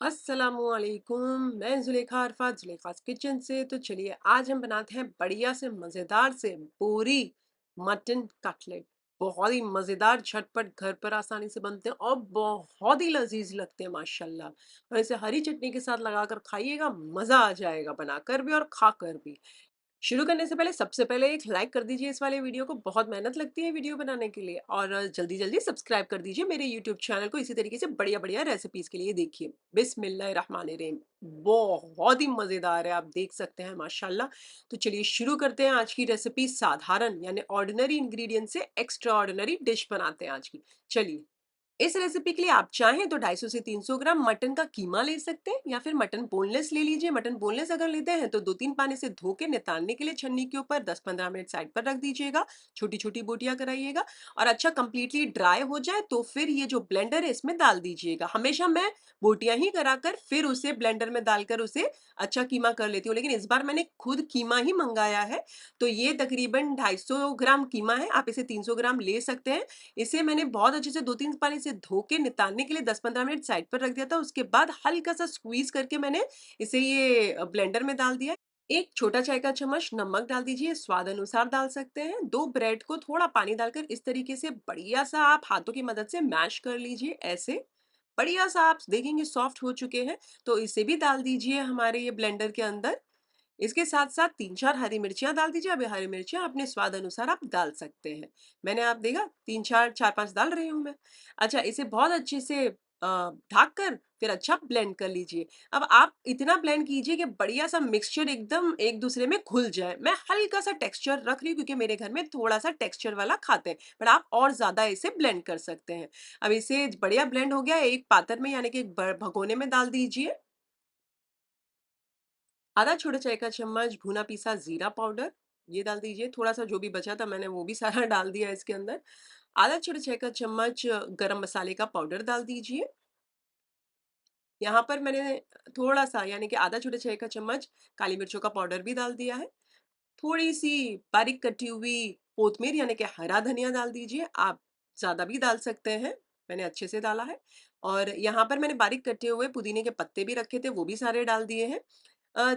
अस्सलामुअलैकुम। मैं जुलेखा अरफात जुलेखास किचन से। तो चलिए आज हम बनाते हैं बढ़िया से मज़ेदार से बोरी मटन कटलेट। बहुत ही मज़ेदार, झटपट, घर पर आसानी से बनते हैं और बहुत ही लजीज लगते हैं माशाल्लाह। और इसे हरी चटनी के साथ लगाकर खाइएगा, मज़ा आ जाएगा बनाकर भी और खाकर भी। शुरू करने से पहले सबसे पहले एक लाइक कर दीजिए इस वाले वीडियो को। बहुत मेहनत लगती है वीडियो बनाने के लिए। और जल्दी जल्दी सब्सक्राइब कर दीजिए मेरे यूट्यूब चैनल को। इसी तरीके से बढ़िया बढ़िया रेसिपीज के लिए देखिए। बिस्मिल्लाहिर्रहमानिर्रहीम। बहुत ही मज़ेदार है, आप देख सकते हैं माशाल्लाह। तो चलिए शुरू करते हैं आज की रेसिपी। साधारण यानी ऑर्डिनरी इंग्रेडिएंट से एक्स्ट्रा ऑर्डिनरी डिश बनाते हैं आज की। चलिए, इस रेसिपी के लिए आप चाहें तो 250 से 300 ग्राम मटन का कीमा ले सकते हैं या फिर मटन बोनलेस ले लीजिए। मटन बोनलेस अगर लेते हैं तो 2-3 पानी से धो के नितारने के लिए छन्नी के ऊपर 10-15 मिनट साइड पर रख दीजिएगा। छोटी छोटी बोटियां कराइएगा और अच्छा कंप्लीटली ड्राई हो जाए तो फिर ये जो ब्लेंडर है इसमें डाल दीजिएगा। हमेशा मैं बोटियां ही कराकर फिर उसे ब्लेंडर में डालकर उसे अच्छा कीमा कर लेती हूँ, लेकिन इस बार मैंने खुद कीमा ही मंगाया है। तो ये तकरीबन 250 ग्राम कीमा है, आप इसे 300 ग्राम ले सकते हैं। इसे मैंने बहुत अच्छे से 2-3 पानी से धो के नितारने के लिए 10-15 मिनट साइड पर रख दिया था। उसके बाद हल्का सा स्क्वीज करके मैंने इसे ये ब्लेंडर में डाल दिया। एक छोटा चाय का चम्मच नमक डाल दीजिए, स्वाद अनुसार डाल सकते हैं। 2 ब्रेड को थोड़ा पानी डालकर इस तरीके से बढ़िया सा आप हाथों की मदद से मैश कर लीजिए। ऐसे बढ़िया सा आप देखेंगे सॉफ्ट हो चुके हैं। तो इसे भी डाल दीजिए हमारे ये ब्लेंडर के अंदर। इसके साथ-साथ 3-4 हरी मिर्चियाँ डाल दीजिए। अब ये हरी मिर्चियाँ अपने स्वाद अनुसार आप डाल सकते हैं। मैंने आप देखा 3-4 4-5 डाल रही हूँ मैं। अच्छा, इसे बहुत अच्छे से ढक कर फिर अच्छा ब्लेंड कर लीजिए। अब आप इतना ब्लेंड कीजिए कि बढ़िया-सा मिक्सचर एकदम एक दूसरे में घुल जाए। मैं हल्का-सा टेक्सचर रख रही हूँ क्योंकि मेरे घर में थोड़ा-सा टेक्सचर वाला खाते हैं, बट आप और ज़्यादा इसे ब्लेंड कर सकते हैं। अब इसे बढ़िया ब्लेंड हो गया, एक पात्र में यानी कि एक ब भगोने में डाल दीजिए। आधा छोटा चाय का चम्मच भुना पीसा जीरा पाउडर ये डाल दीजिए। थोड़ा-सा जो भी बचा था मैंने वो भी सारा डाल दिया इसके अंदर। आधा छोटा चाय का चम्मच गरम मसाले का पाउडर डाल दीजिए। यहाँ पर मैंने थोड़ा-सा यानी कि आधा छोटा चाय का चम्मच काली मिर्चों का पाउडर भी डाल दिया है। थोड़ी-सी बारीक कटी हुई कोतमीर यानी कि हरा धनिया डाल दीजिए। आप ज़्यादा भी डाल सकते हैं, मैंने अच्छे से डाला है। और यहाँ पर मैंने बारीक कटे हुए पुदीने के पत्ते भी रखे थे, वो भी सारे डाल दिए हैं।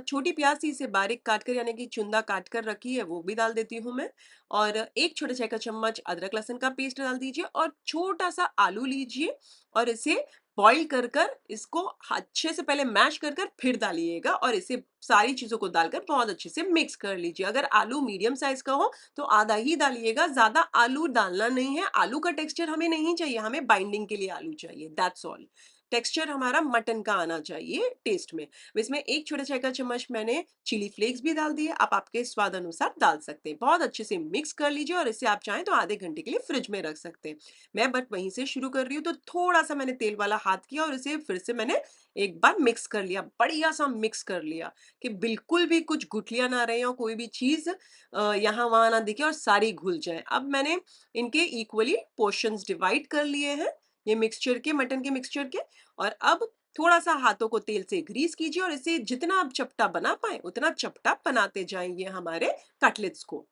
छोटी प्याज़ थी, इसे बारीक काट कर यानी कि चुंदा काट कर रखी है, वो भी डाल देती हूँ मैं। और 1 छोटा चाय का चम्मच अदरक लहसुन का पेस्ट डाल दीजिए और छोटा-सा आलू लीजिए और इसे बॉयल कर इसको अच्छे से पहले मैश कर फिर डालिएगा और इसे सारी चीज़ों को डालकर बहुत अच्छे से मिक्स कर लीजिए। अगर आलू मीडियम साइज़ का हो तो आधा ही डालिएगा, ज़्यादा आलू डालना नहीं है। आलू का टेक्सचर हमें नहीं चाहिए, हमें बाइंडिंग के लिए आलू चाहिए, दैट्स ऑल। टेक्सचर हमारा मटन का आना चाहिए टेस्ट में। इसमें 1 छोटा चाय का चम्मच मैंने चिली फ्लेक्स भी डाल दिए, आप आपके स्वाद अनुसार डाल सकते हैं। बहुत अच्छे से मिक्स कर लीजिए और इसे आप चाहें तो आधे घंटे के लिए फ्रिज में रख सकते हैं। मैं बट वहीं से शुरू कर रही हूँ तो थोड़ा-सा मैंने तेल वाला हाथ किया और इसे फिर से मैंने एक बार मिक्स कर लिया, बढ़िया-सा मिक्स कर लिया कि बिल्कुल भी कुछ गुठलियाँ ना रहें और कोई भी चीज़ यहाँ-वहाँ ना दिखे और सारी घुल जाएँ। अब मैंने इनके इक्वली पोर्शन्स डिवाइड कर लिए हैं, ये मिक्सचर के, मटन के मिक्सचर के। और अब थोड़ा-सा हाथों को तेल से ग्रीस कीजिए और इसे जितना आप चपटा बना पाएँ, उतना चपटा बनाते जाइए हमारे कटलेट्स को।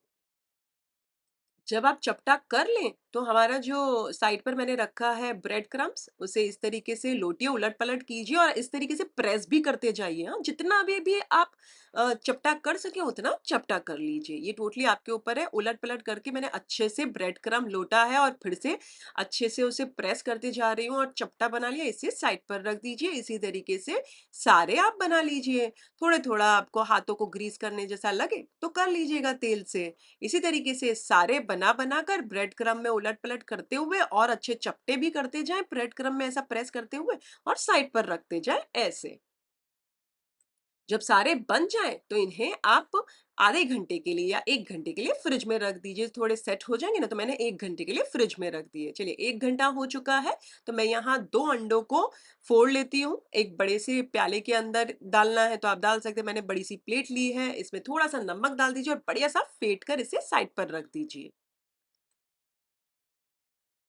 जब आप चपटा कर लें, तो हमारा जो साइड पर मैंने रखा है ब्रेड क्रम्ब्स, उसे इस तरीके से लौटिए, उलट-पलट कीजिए और इस तरीके से प्रेस भी करते जाइए, हाँ। जितना भी आप चपटा कर सकें, उतना चपटा कर लीजिए। ये टोटली आपके ऊपर है। उलट-पलट करके मैंने अच्छे से ब्रेड क्रम्ब लौटा है और फिर से अच्छे से उसे प्रेस करते जा रही हूँ और चपटा बना लिया, इसे साइड पर रख दीजिए। इसी तरीके से सारे आप बना लीजिए। थोड़े-थोड़ा आपको हाथों को ग्रीस करने जैसा लगे, तो कर लीजिएगा तेल से। इसी तरीके से सारे बना कर ब्रेड क्रम्ब में उलट-पलट करते हुए और अच्छे चपटे भी करते जाएँ, ब्रेड क्रम्ब में ऐसा प्रेस करते हुए और साइड पर रखते जाएँ ऐसे। जब सारे बन जाएँ तो इन्हें आप आधे घंटे के लिए या 1 घंटे के लिए फ्रिज में रख दीजिए। थोड़े सेट हो जाएँगे ना, तो मैंने 1 घंटे के लिए फ्रिज में रख दिए। चलिए 1 घंटा हो चुका है, तो मैं यहाँ 2 अंडों को फोड़ लेती हूँ। एक बड़े से प्याले के अंदर डालना है तो आप डाल सकते हैं, मैंने बड़ी-सी प्लेट ली है, इसमें थोड़ा-सा नमक डाल दीजिए और बढ़िया-सा फेंट कर इसे साइड पर रख दीजिए।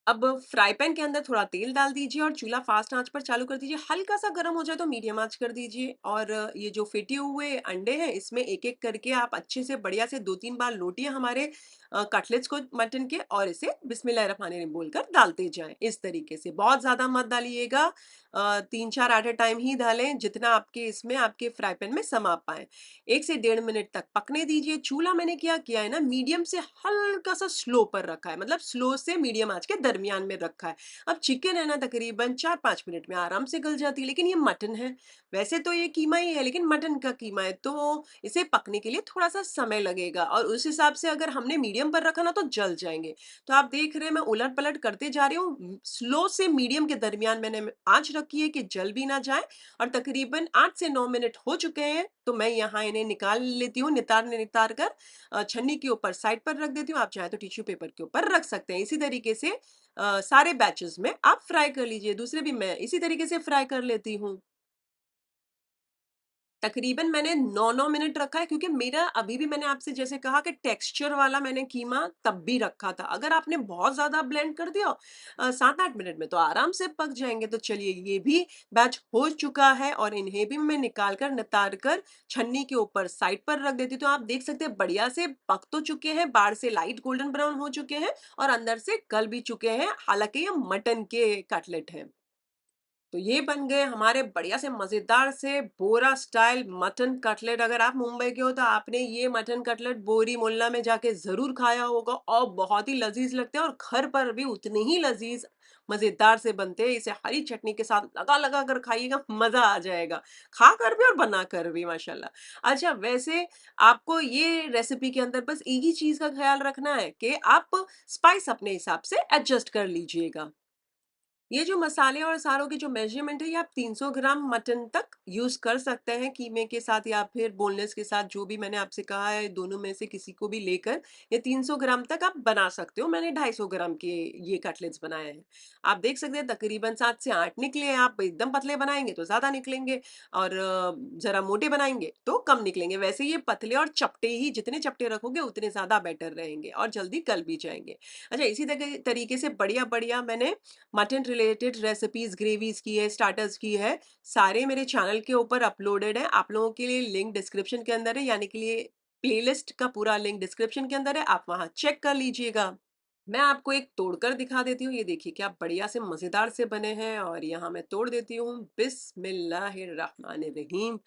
अब फ्राई पैन के अंदर थोड़ा तेल डाल दीजिए और चूल्हा फास्ट आंच पर चालू कर दीजिए। हल्का सा गर्म हो जाए तो मीडियम आंच कर दीजिए और ये जो फेटे हुए अंडे हैं इसमें एक-एक करके आप अच्छे से बढ़िया से 2-3 बार लौटिए हमारे कटलेट्स को मटन के और इसे बिस्मिल्लाहिर्रहमानिर्रहीम बोलकर डालते जाएँ, इस तरीके से। बहुत ज़्यादा मत डालिएगा, 3-4 एट अ टाइम ही डालें, जितना आपके इसमें आपके फ्राई पैन में समा पाएँ। 1 से डेढ़ मिनट तक पकने दीजिए। चूल्हा मैंने क्या किया है ना, मीडियम से हल्का-सा स्लो पर रखा है, मतलब स्लो से मीडियम आँच के दरमियान में रखा है। अब चिकन है ना, तकरीबन 4-5 मिनट में आराम से गल जाती है, लेकिन ये मटन है। वैसे तो ये कीमा ही है, लेकिन मटन का कीमा है, तो इसे पकने के लिए थोड़ा-सा समय लगेगा और उस हिसाब से अगर हमने मीडियम पर रखा ना तो जल जाएँगे। तो आप देख रहे हैं मैं उलट-पलट करते जा रही हूँ, स्लो से मीडियम के दरमियान मैंने आँच रखी है कि जल भी ना जाए, और तकरीबन 8 से 9 मिनट हो चुके हैं, तो मैं यहाँ इन्हें निकाल लेती हूँ, नितार कर छन्नी के ऊपर साइड पर रख देती हूँ। आप चाहें तो टिश्यू पेपर के ऊपर रख सकते हैं। इसी तरीके से सारे बैचेज़ में आप फ्राई कर लीजिए, दूसरे भी मैं इसी तरीके से फ्राई कर लेती हूँ। तकरीबन मैंने 9-9 मिनट रखा है, क्योंकि मेरा अभी भी मैंने आपसे जैसे कहा कि टेक्सचर वाला मैंने कीमा तब भी रखा था। अगर आपने बहुत ज़्यादा ब्लेंड कर दिया 7-8 मिनट में तो आराम से पक जाएँगे। तो चलिए, ये भी बैच हो चुका है और इन्हें भी मैं निकाल कर, नितार कर छन्नी के ऊपर साइड पर रख देती हूँ। तो आप देख सकते हैं बढ़िया से पक तो चुके हैं, बाहर से लाइट गोल्डन ब्राउन हो चुके हैं और अंदर से गल भी चुके हैं। हालाँकि ये मटन के कटलेट हैं। तो ये बन गए हमारे बढ़िया से मज़ेदार से बोरा स्टाइल मटन कटलेट। अगर आप मुंबई के हो तो आपने ये मटन कटलेट बोरी मोहल्ला में जाके ज़रूर खाया होगा, और बहुत ही लज़ीज़ लगते हैं और घर पर भी उतने ही लज़ीज़ मज़ेदार से बनते हैं। इसे हरी चटनी के साथ लगा-लगा कर खाइएगा, मज़ा आ जाएगा। खाकर भी और बनाकर भी माशाल्लाह। अच्छा, वैसे आपको ये रेसिपी के अंदर बस एक ही चीज़ का ख़्याल रखना है कि आप स्पाइस अपने हिसाब से एडजस्ट कर लीजिएगा। ये जो मसाले और सारों की जो मेजरमेंट है, ये आप 300 ग्राम मटन तक यूज़ कर सकते हैं कीमे के साथ या फिर बोनलेस के साथ, जो भी मैंने आपसे कहा है दोनों में से किसी को भी लेकर ये 300 ग्राम तक आप बना सकते हो। मैंने 250 ग्राम के ये कटलेट्स बनाए हैं। आप देख सकते हैं तकरीबन 7 से 8 निकले हैं। आप एकदम पतले बनाएँगे तो ज़्यादा निकलेंगे और ज़रा मोटे बनाएँगे तो कम निकलेंगे। वैसे ये पतले और चपटे ही, जितने चपटे रखोगे उतने ज़्यादा बेटर रहेंगे और जल्दी गल भी जाएँगे। अच्छा, इसी तरीके से बढ़िया-बढ़िया मैंने मटन रिलेटेड रेसिपीज़, ग्रेवीज़ की है, स्टार्टर्स की है, सारे मेरे चैनल के ऊपर अपलोडेड हैं। आप लोगों के लिए लिंक डिस्क्रिप्शन के अंदर है, यानी कि लिए प्लेलिस्ट का पूरा लिंक डिस्क्रिप्शन के अंदर है, आप वहाँ चेक कर लीजिएगा। मैं आपको एक तोड़कर दिखा देती हूँ, ये देखिए क्या बढ़िया से मज़ेदार से बने हैं, और यहाँ मैं तोड़ देती हूँ। बिस्मिल्लाहिर्रहमानिर्रहीम।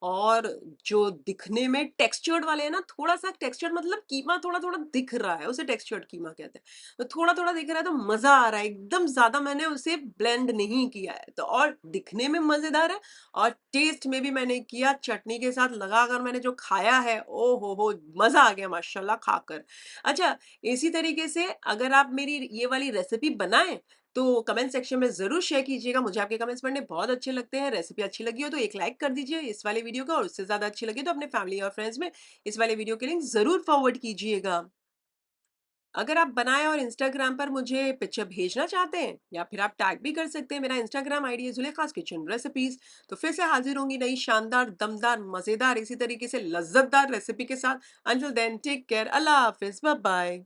और जो दिखने में टेक्सचर्ड वाले हैं ना, थोड़ा-सा टेक्सचर्ड मतलब कीमा थोड़ा-थोड़ा दिख रहा है, उसे टेक्सचर्ड कीमा कहते हैं। तो थोड़ा-थोड़ा दिख रहा है तो मज़ा आ रहा है, एकदम ज़्यादा मैंने उसे ब्लेंड नहीं किया है, तो और दिखने में मज़ेदार है और टेस्ट में भी मैंने किया चटनी के साथ लगाकर मैंने जो खाया है, ओ हो! मज़ा आ गया माशाल्लाह खाकर। अच्छा, इसी तरीके से अगर आप मेरी ये वाली रेसिपी बनाएँ, तो कमेंट सेक्शन में ज़रूर शेयर कीजिएगा। मुझे आपके कमेंट्स पढ़ने बहुत अच्छे लगते हैं। रेसिपी अच्छी लगी हो तो एक लाइक कर दीजिए इस वाले वीडियो को, और उससे ज़्यादा अच्छी लगी तो अपने फैमिली और फ्रेंड्स में इस वाले वीडियो के लिंक ज़रूर फॉरवर्ड कीजिएगा। अगर आप बनाएँ और इंस्टाग्राम पर मुझे पिक्चर भेजना चाहते हैं, या फिर आप टैग भी कर सकते हैं। मेरा इंस्टाग्राम आईडी है ज़ुलेखास किचन रेसिपीज़। तो फिर से हाज़िर होंगी नई शानदार, दमदार, मज़ेदार, इसी तरीके से लज़्ज़तदार रेसिपी के साथ। अंटिल देन टेक केयर, अल्लाह हाफ़िज़, बाय बाय।